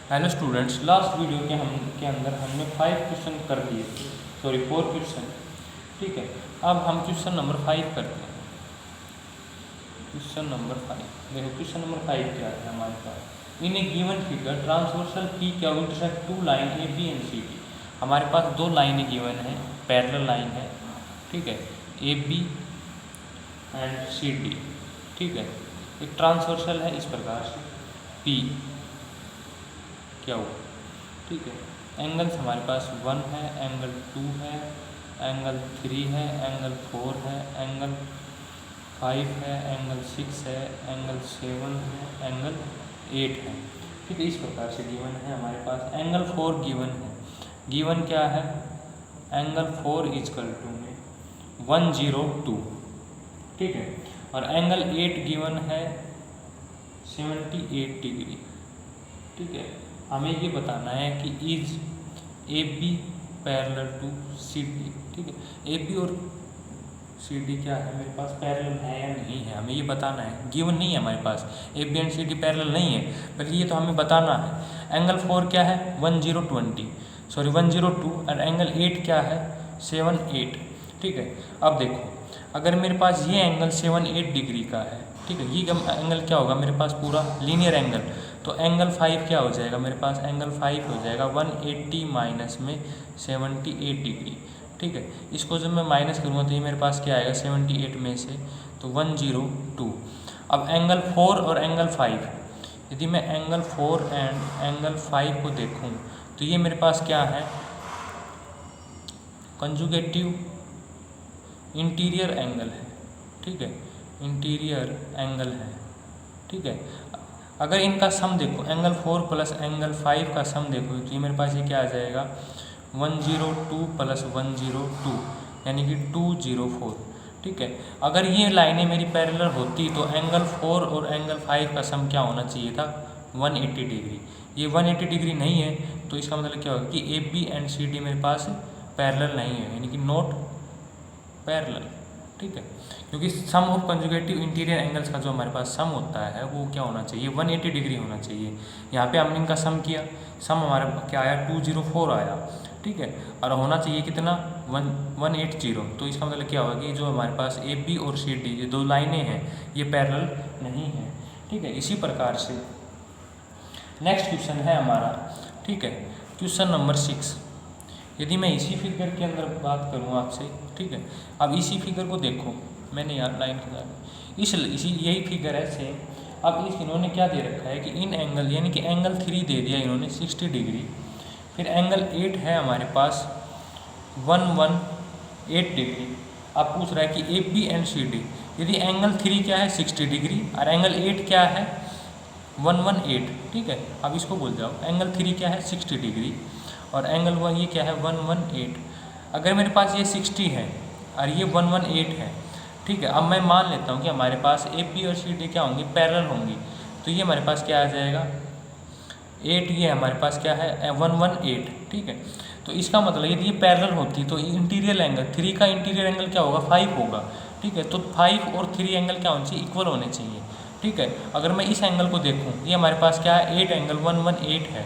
Hello students, last video के अंदर हमने 5 क्वेश्चन कर दिए थे, सॉरी 4 क्वेश्चन। ठीक है, अब हम क्वेश्चन नंबर 5 करते हैं। क्वेश्चन नंबर 5 देखो, क्वेश्चन नंबर 5 क्या है हमारे पास। In a given figure transversal P क्या intersect two line A B and C D. हमारे पास दो लाइनें गिवन है, पैरेलल लाइन है। ठीक है, A B and C D. ठीक है, एक ट्रांसवर्सल है इस प्रकार से पी क्या हुआ। ठीक है, एंगल्स हमारे पास 1 है, एंगल 2 है, एंगल 3 है, एंगल 4 है, एंगल 5 है, एंगल 6 है, एंगल 7 है, एंगल 8 है। ठीक है, इस प्रकार से गिवन है हमारे पास। एंगल 4 गिवन है, गिवन क्या है, एंगल 4 इजकल टू में 102। ठीक है, और एंगल 8 गिवन है 78 डिग्री। ठीक है, हमें ये बताना है कि is A B parallel to C D. ठीक है, ए बी और सी डी क्या है मेरे पास, पैरेलल है या नहीं है, हमें ये बताना है। गिवन नहीं है हमारे पास, A B and C D parallel नहीं है, बल्कि ये तो हमें बताना है। एंगल 4 क्या है 102 और एंगल 8 क्या है 78। ठीक है, अब देखो, अगर मेरे पास ये एंगल 78 डिग्री का है, ठीक है, ये एंगल क्या होगा मेरे पास, पूरा लीनियर एंगल। तो एंगल 5 क्या हो जाएगा मेरे पास, एंगल 5 हो जाएगा 180 माइनस में 78 डिग्री। ठीक है, इसको जब मैं माइनस करूँगा तो ये मेरे पास क्या आएगा 78 में से तो 102। अब एंगल 4 और एंगल 5, यदि मैं एंगल 4 एंड एंगल 5 को देखूँ तो ये मेरे पास क्या है, कंजुगेटिव इंटीरियर एंगल है। ठीक है, इंटीरियर एंगल है। ठीक है, अगर इनका सम देखो, एंगल 4 प्लस एंगल 5 का सम देखो तो ये मेरे पास ये क्या आ जाएगा 102 प्लस 102 यानी कि 204। ठीक है, अगर ये लाइनें मेरी पैरेलल होती तो एंगल 4 और एंगल 5 का सम क्या होना चाहिए था 180 डिग्री। ये 180 डिग्री नहीं है, तो इसका मतलब क्या होगा कि A B and C D मेरे पास पैरेलल नहीं है, यानी कि नॉट पैरेलल। ठीक है, क्योंकि सम ऑफ कंजुगेटिव इंटीरियर एंगल्स का जो हमारे पास सम होता है वो क्या होना चाहिए 180 डिग्री होना चाहिए। यहाँ पे हमने इनका सम किया, सम हमारा क्या आया 204 आया। ठीक है, और होना चाहिए कितना 180। तो इसका मतलब क्या होगा कि जो हमारे पास ए बी और सी डी ये दो लाइनें हैं ये पैरेलल नहीं है। ठीक है, इसी प्रकार से नेक्स्ट क्वेश्चन है हमारा। ठीक है, क्वेश्चन नंबर 6। यदि मैं इसी फिगर के अंदर बात करूँ आपसे, ठीक है, अब इसी फिगर को देखो, मैंने यहाँ लाइन खींचा, इसी यही फिगर है सेम। अब इन्होंने क्या दे रखा है कि इन एंगल यानी कि एंगल 3 दे दिया इन्होंने 60 डिग्री, फिर एंगल 8 है हमारे पास 118 डिग्री। अब पूछ रहा है कि A B and C D, यदि एंगल 3 क्या है 60 डिग्री और एंगल 8 क्या है 118। ठीक है, अब इसको बोल जाओ, एंगल 3 क्या है 60 डिग्री और एंगल 1 ये क्या है 118। अगर मेरे पास ये 60 है और ये 118 है, ठीक है, अब मैं मान लेता हूँ कि हमारे पास ए बी और सी डी क्या होंगी, पैरेलल होंगी। तो ये हमारे पास क्या आ जाएगा 8, ये हमारे पास क्या है 118। ठीक है, तो इसका मतलब यदि ये पैरेलल होती तो इंटीरियर एंगल 3 का इंटीरियर एंगल क्या होगा 5 होगा। ठीक है, तो 5 और 3 एंगल क्या होने चाहिए, इक्वल होने चाहिए। ठीक है, अगर मैं इस एंगल को देखूँ, ये हमारे पास क्या है 8 एंगल 118 है।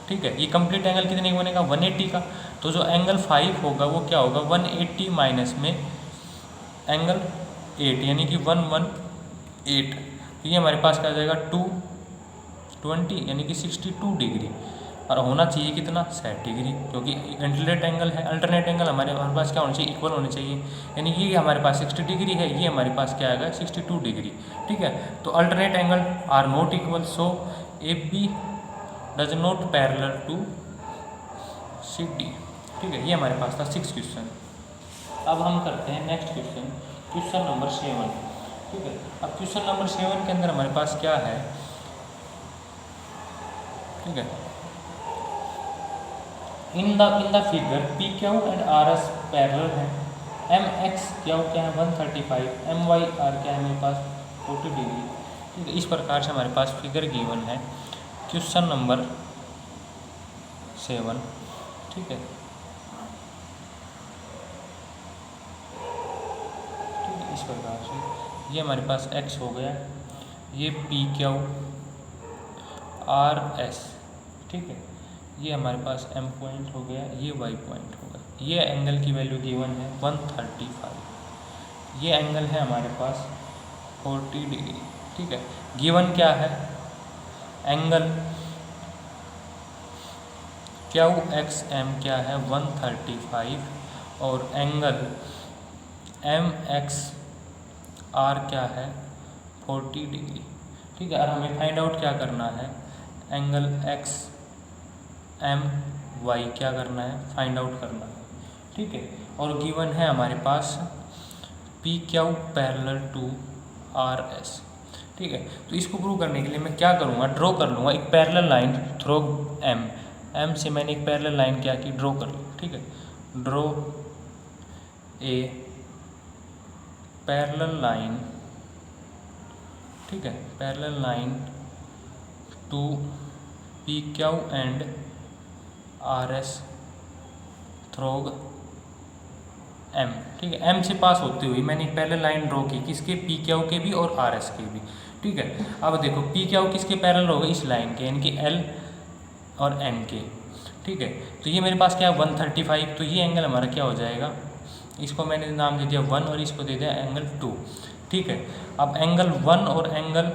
ठीक है, ये कंप्लीट एंगल कितने का बनेगा 180 का। तो जो एंगल 5 होगा वो क्या होगा 180 माइनस में एंगल 8 यानी कि 118। तो ये हमारे पास क्या आ जाएगा 220 यानी कि 62 डिग्री, और होना चाहिए कितना 60 डिग्री, क्योंकि अल्टरनेट एंगल हमारे पास क्या होना चाहिए, इक्वल होने चाहिए। यानी ये हमारे पास 60 डिग्री है, ये हमारे पास क्या आएगा 62 डिग्री। ठीक है, तो alternate angle are not equal, so A B does not parallel to C D. ठीक है, ये हमारे पास था 6 क्वेश्चन। अब हम करते हैं नेक्स्ट क्वेश्चन, क्वेश्चन नंबर 7। ठीक है, अब क्वेश्चन नंबर 7 के अंदर हमारे पास क्या है, ठीक है, इन the figure P Q and R S parallel है, एम एक्स क्या है 135, एम वाई आर क्या है मेरे पास 40 डिग्री। ठीक है, इस प्रकार से हमारे पास फिगर गिवन है क्वेश्चन नंबर 7। ठीक है, इस प्रकार से ये हमारे पास x हो गया, ये पी क्यू आर एस ठीक है। ये हमारे पास M पॉइंट हो गया, ये Y पॉइंट होगा। ये एंगल की वैल्यू गिवन है 135। ये एंगल है हमारे पास 40 डिग्री। ठीक है, गिवन क्या है, एंगल QXM क्या है 135 और एंगल MXR क्या है 40 डिग्री। ठीक है, और हमें फाइंड आउट क्या करना है, एंगल XMY क्या करना है, फाइंड आउट करना है। ठीक है, और गिवन है हमारे पास PQ पैरेलल टू RS। ठीक है, तो इसको प्रूव करने के लिए मैं क्या करूँगा, ड्रॉ कर लूँगा एक पैरेलल लाइन थ्रू M से मैंने एक पैरेलल लाइन क्या की, ड्रॉ कर ली। ठीक है, ड्रॉ ए पैरेलल लाइन, ठीक है, parallel line to PQ and RS through M। ठीक है, M से पास होती हुई मैंने एक पैरेलल लाइन ड्रॉ की, किसके, PQ के भी और RS के भी। ठीक है, अब देखो PQ किसके पैरेलल होगा, इस लाइन के, यानी कि L और N के। ठीक है, तो ये मेरे पास क्या है 135, तो ये एंगल हमारा क्या हो जाएगा, इसको मैंने नाम दे दिया 1 और इसको दे दिया एंगल 2। ठीक है, अब एंगल 1 और एंगल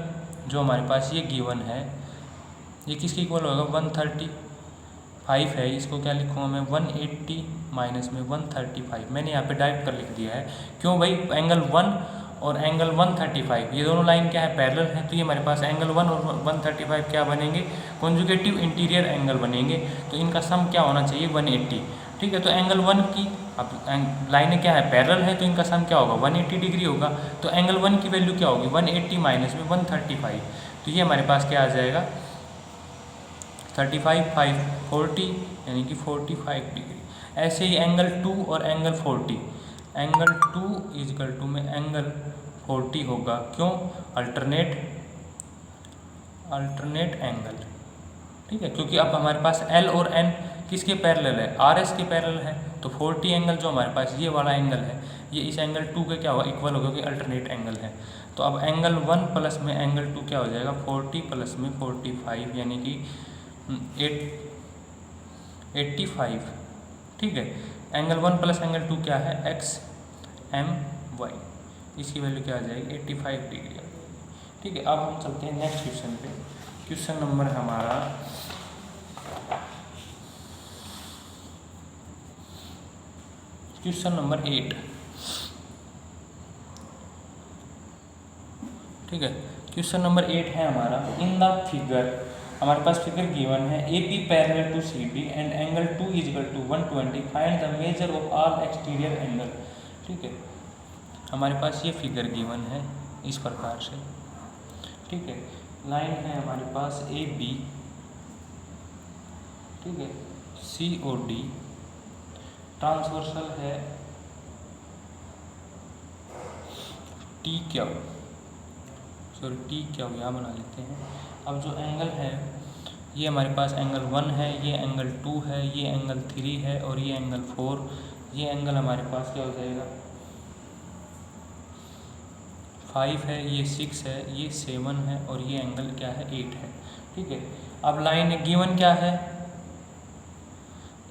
जो हमारे पास ये गिवन है, ये किसके इक्वल होगा 135 है, इसको क्या लिखूँगा मैं 180 माइनस में 135। मैंने यहाँ पे डायरेक्ट कर लिख दिया है, क्यों भाई, एंगल 1 और एंगल 135 ये दोनों लाइन क्या है, पैरेलल है, तो ये हमारे पास एंगल 1 और 135 क्या बनेंगे, कॉन्जुगेटिव इंटीरियर एंगल बनेंगे, तो इनका सम क्या होना चाहिए 180। ठीक है, तो एंगल 1 की, अब लाइनें क्या है, पैरेलल है, तो इनका सम क्या होगा 180 डिग्री होगा, तो एंगल 1 की वैल्यू क्या होगी 180 माइनस में 135, तो ये हमारे पास क्या आ जाएगा 35 5 40 यानी कि 45 डिग्री। ऐसे ही एंगल 2 और एंगल 40, एंगल 2 इजकल टू में एंगल 40 होगा, क्यों, अल्टरनेट एंगल। ठीक है, क्योंकि अब हमारे पास L और N किसके पैरेलल है, RS के पैरेलल है, तो 40 एंगल जो हमारे पास ये वाला एंगल है, ये इस एंगल 2 के क्या होगा, इक्वल होगा, क्योंकि अल्टरनेट एंगल है। तो अब एंगल 1 प्लस में एंगल 2 क्या हो जाएगा 40 प्लस में 45 यानी कि 85। ठीक है, एंगल 1 प्लस एंगल 2 क्या है XMY, इसकी वैल्यू क्या आ जाएगी 85 डिग्री। ठीक है, अब हम चलते हैं नेक्स्ट क्वेश्चन पे। क्वेश्चन नंबर हमारा क्वेश्चन नंबर 8। ठीक है, क्वेश्चन नंबर 8 है हमारा, इन द फिगर, हमारे पास फिगर गिवन है AB parallel to CD and angle 2 equal to 120, find the measure of all exterior angle. ठीक है, हमारे पास ये फिगर गिवन है इस प्रकार से। ठीक है, लाइन है हमारे पास AB, ठीक है, COD, ट्रांसवर्सल है TQ, सॉरी TQ यहाँ बना लेते हैं। अब जो एंगल है ये हमारे पास एंगल 1 है, ये एंगल 2 है, ये एंगल 3 है और ये एंगल 4। ये एंगल हमारे पास क्या हो जाएगा 5 है, ये 6 है, ये 7 है और ये एंगल क्या है 8 है। ठीक है, अब लाइन गिवन क्या है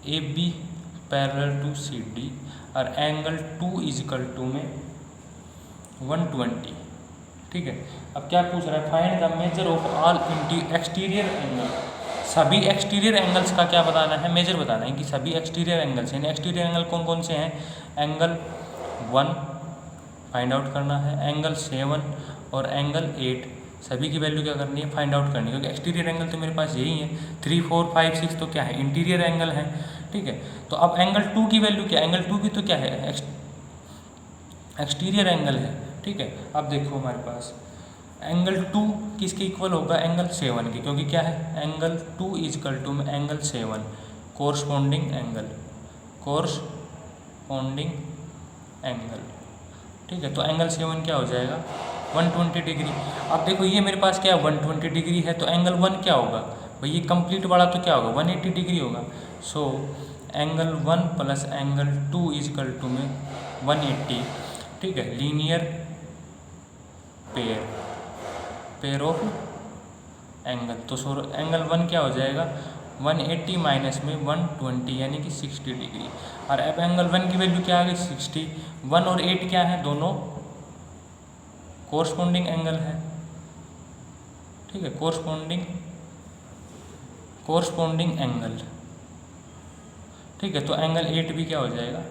AB पैरेलल टू CD और एंगल 2 इजकल टू में 120। ठीक है, अब क्या पूछ रहा है, find the measure of all exterior angle. सभी एक्सटीरियर एंगल्स का क्या बताना है, मेजर बताना है कि सभी एक्सटीरियर एंगल्स, यानी एक्सटीरियर एंगल कौन कौन से हैं, एंगल 1 फाइंड आउट करना है, एंगल 7 और एंगल 8, सभी की वैल्यू क्या करनी है, फाइंड आउट करनी है, क्योंकि एक्सटीरियर एंगल तो मेरे पास यही है, 3 4 5 6 तो क्या है इंटीरियर एंगल है। ठीक है, तो अब एंगल 2 की वैल्यू क्या, एंगल 2 भी तो क्या है एक्सटीरियर एंगल है। ठीक है, अब देखो हमारे पास एंगल 2 किसके इक्वल होगा, एंगल 7 के, क्योंकि क्या है एंगल 2 इजकल टू में एंगल 7 कोरस्पॉन्डिंग एंगल। ठीक है, तो एंगल 7 क्या हो जाएगा 120 डिग्री। अब देखो ये मेरे पास क्या है 120 डिग्री है, तो एंगल 1 क्या होगा भाई, ये कंप्लीट वाला तो क्या होगा 180 डिग्री होगा। So angle 1 plus angle 2 equal to में 180। ठीक है, लीनियर पेयर ऑफ एंगल, तो एंगल 1 क्या हो जाएगा 180 माइनस में 120 यानी कि 60 डिग्री। और अब एंगल 1 की वैल्यू क्या आ गई 60। 1 और 8 क्या है, दोनों कोरस्पोंडिंग एंगल है, ठीक है, कोरस्पोंडिंग एंगल, ठीक है। तो एंगल 8 भी क्या हो जाएगा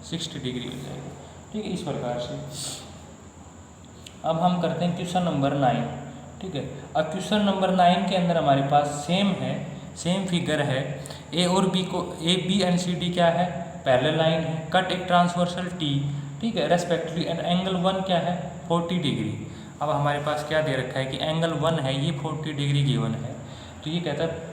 60 डिग्री हो जाएगा, ठीक है। इस प्रकार से अब हम करते हैं क्वेश्चन नंबर 9, ठीक है। अब क्वेश्चन नंबर 9 के अंदर हमारे पास सेम फिगर है, ए और बी को बी एंड सी डी क्या है पैरेलल लाइन है, कट एक ट्रांसवर्सल टी, ठीक है, रेस्पेक्टिवली, एंड एंगल 1 क्या है 40 डिग्री। अब हमारे पास क्या दे रखा है कि एंगल 1 है, ये 40 डिग्री गिवन है। तो ये कहता है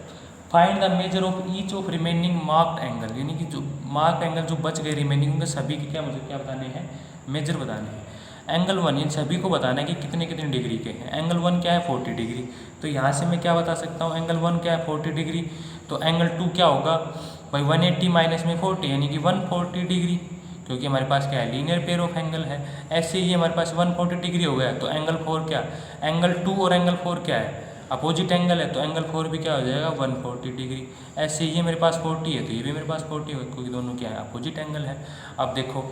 find the measure of each of remaining marked angle, यानी कि जो मार्क्ड एंगल जो बच गए रिमेनिंग उनके सभी के क्या मुझे क्या बताने हैं मेजर बताने हैं। एंगल 1 इन सभी को बताना है कि कितने कितने डिग्री के हैं। एंगल 1 क्या है 40 डिग्री, तो यहाँ से मैं क्या बता सकता हूँ एंगल 1 क्या है 40 डिग्री। तो एंगल 2 क्या होगा भाई 180 माइनस में 40 यानी कि 140 डिग्री, क्योंकि हमारे पास क्या है लीनियर पेयर ऑफ एंगल है। ऐसे ही हमारे पास 140 डिग्री हो गया। तो एंगल 4 क्या, एंगल 2 और एंगल 4 क्या है अपोजिट एंगल है, तो एंगल 4 भी क्या हो जाएगा 140 डिग्री। ऐसे ये मेरे पास 40 है तो ये भी मेरे पास 40 है, क्योंकि दोनों क्या है अपोजिट एंगल है। अब देखो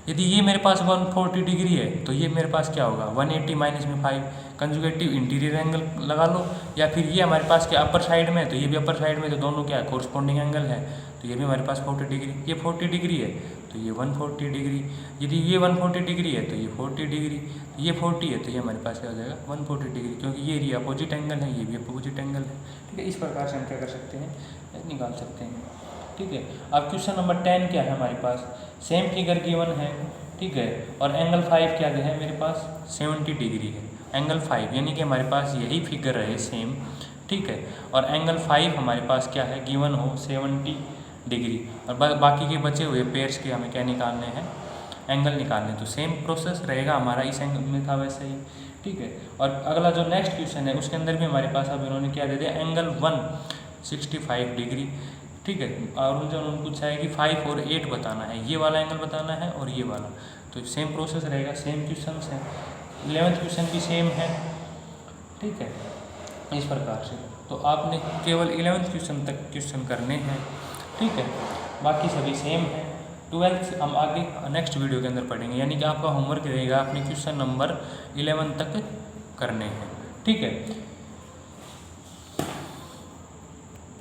यदि ये मेरे पास 140 डिग्री है तो ये मेरे पास क्या होगा 180 माइनस में 5 कंजुगेटिव इंटीरियर एंगल लगा लो, या फिर ये हमारे पास क्या अपर साइड में है तो ये भी अपर साइड में, तो दोनों क्या है कोरस्पोंडिंग एंगल है। तो ये भी हमारे पास 40 डिग्री, ये 40 डिग्री है तो ये 140 डिग्री, यदि ये 140 डिग्री है तो ये 40 डिग्री, तो ये 40 है तो ये हमारे पास क्या हो जाएगा 140 डिग्री, क्योंकि ये अपोजिट एंगल है ये भी अपोजिट एंगल है, ठीक है। इस प्रकार से हम क्या कर सकते हैं निकाल सकते हैं, ठीक है। अब क्वेश्चन नंबर 10 क्या है हमारे पास सेम फिगर गिवन है, ठीक है, और एंगल 5 क्या है मेरे पास 70 डिग्री है। एंगल 5 यानी कि हमारे पास यही फिगर रहे सेम, ठीक है, और एंगल 5 हमारे पास क्या है गिवन हो 70 डिग्री, और बाकी के बचे हुए पेयर्स के हमें क्या निकालने हैं एंगल निकालने। तो सेम प्रोसेस रहेगा हमारा इस एंगल में था वैसे ही, ठीक है। और अगला जो नेक्स्ट क्वेश्चन है उसके अंदर भी हमारे पास अब इन्होंने क्या दे दिया एंगल 165 डिग्री, ठीक है, और जो उन्होंने पूछा है कि 5 और 8 बताना है, ये वाला एंगल बताना है और ये वाला। तो सेम प्रोसेस रहेगा, सेम क्वेश्चन है, 11th क्वेश्चन भी सेम है, ठीक है, इस प्रकार से। तो आपने केवल 11th क्वेश्चन तक क्वेश्चन करने हैं, ठीक है, बाकी सभी सेम है। 12th हम आगे नेक्स्ट वीडियो के अंदर पढ़ेंगे, यानी कि आपका होमवर्क रहेगा अपने क्वेश्चन नंबर 11 तक करने हैं, ठीक है।